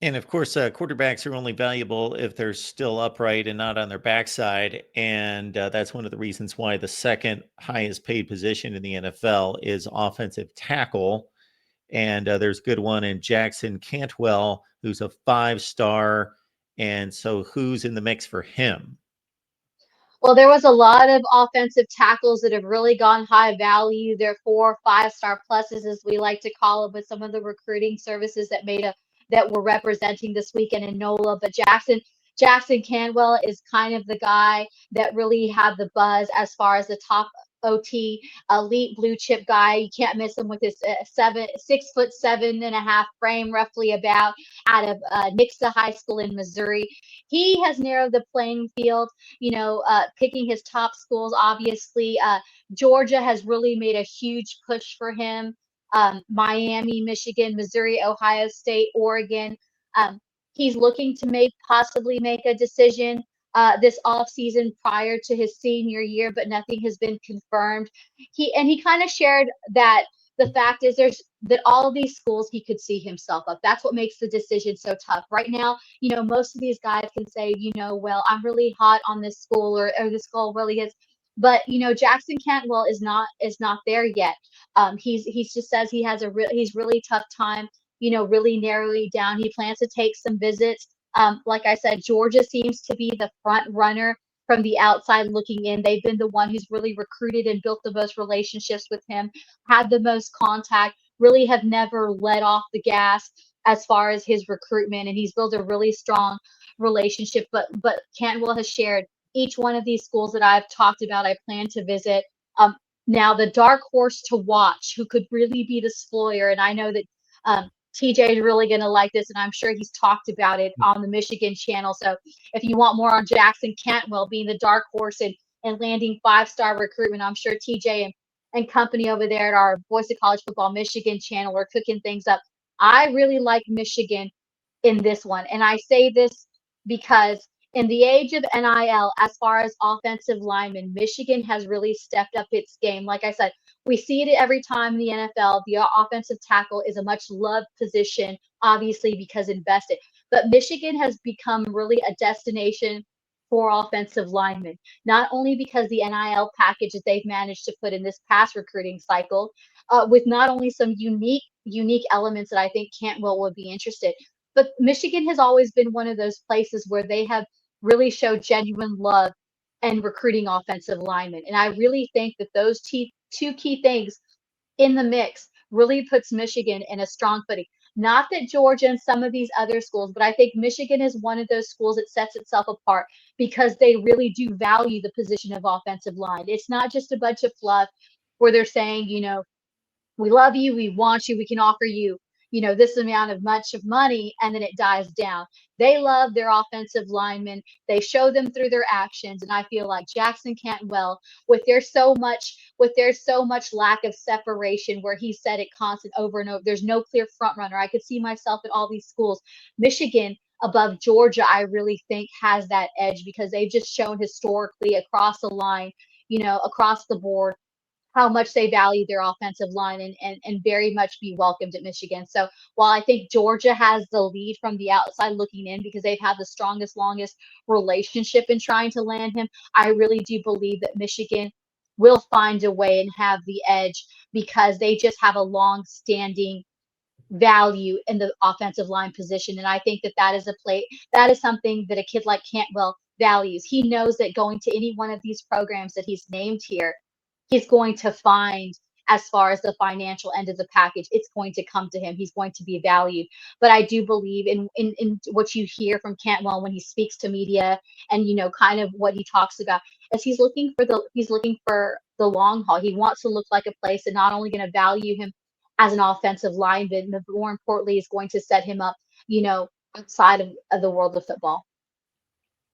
And of course, quarterbacks are only valuable if they're still upright and not on their backside. And that's one of the reasons why the second highest paid position in the NFL is offensive tackle. And there's a good one in Jackson Cantwell, who's a 5-star. And so who's in the mix for him? Well, there was a lot of offensive tackles that have really gone high value. They're 4 or 5 star pluses, as we like to call them, with some of the recruiting services that were representing this weekend in NOLA. But Jackson Canwell is kind of the guy that really had the buzz as far as the top OT elite blue chip guy. You can't miss him with his 6'7.5" frame, roughly about out of Nixa High School in Missouri. He has narrowed the playing field, picking his top schools. Obviously, Georgia has really made a huge push for him. Miami, Michigan, Missouri, Ohio State, Oregon. Um, he's looking to possibly make a decision this off season prior to his senior year, but nothing has been confirmed. He kind of shared that the fact is that all of these schools he could see himself up. That's what makes the decision so tough. Right now, most of these guys can say, well, I'm really hot on this school or this school really is. But Jackson Cantwell is not there yet. He's just says he's really tough time, really narrowly down. He plans to take some visits. Like I said, Georgia seems to be the front runner from the outside looking in. They've been the one who's really recruited and built the most relationships with him, had the most contact, really have never let off the gas as far as his recruitment, and he's built a really strong relationship. But Cantwell has shared each one of these schools that I've talked about. I plan to visit. Um, Now the dark horse to watch, who could really be the spoiler, and I know that TJ is really going to like this, and I'm sure he's talked about it on the Michigan channel. So if you want more on Jackson Cantwell being the dark horse and landing 5-star recruitment, I'm sure TJ and company over there at our Voice of College Football Michigan channel are cooking things up. I really like Michigan in this one. And I say this because in the age of NIL, as far as offensive linemen, Michigan has really stepped up its game. Like I said, we see it every time in the NFL. The offensive tackle is a much loved position, obviously, because invested. But Michigan has become really a destination for offensive linemen, not only because the NIL package that they've managed to put in this past recruiting cycle, with not only some unique elements that I think Cantwell would be interested, but Michigan has always been one of those places where they have really showed genuine love and recruiting offensive linemen. And I really think that those two key things in the mix really puts Michigan in a strong footing. Not that Georgia and some of these other schools, but I think Michigan is one of those schools that sets itself apart because they really do value the position of offensive line. It's not just a bunch of fluff where they're saying, we love you, we want you, we can offer you, this amount of much of money, and then it dies down. They love their offensive linemen. They show them through their actions, and I feel like Jackson Cantwell, with their so much lack of separation, where he said it constant over and over. There's no clear front runner. I could see myself at all these schools. Michigan above Georgia, I really think has that edge because they've just shown historically across the line, across the board how much they value their offensive line and very much be welcomed at Michigan. So while I think Georgia has the lead from the outside looking in because they've had the strongest, longest relationship in trying to land him, I really do believe that Michigan will find a way and have the edge because they just have a long standing value in the offensive line position. And I think that is something that a kid like Cantwell values. He knows that going to any one of these programs that he's named here, he's going to find, as far as the financial end of the package, it's going to come to him. He's going to be valued. But I do believe in what you hear from Cantwell when he speaks to media and kind of what he talks about is he's looking for the long haul. He wants to look like a place that not only going to value him as an offensive lineman, but more importantly is going to set him up, outside of the world of football.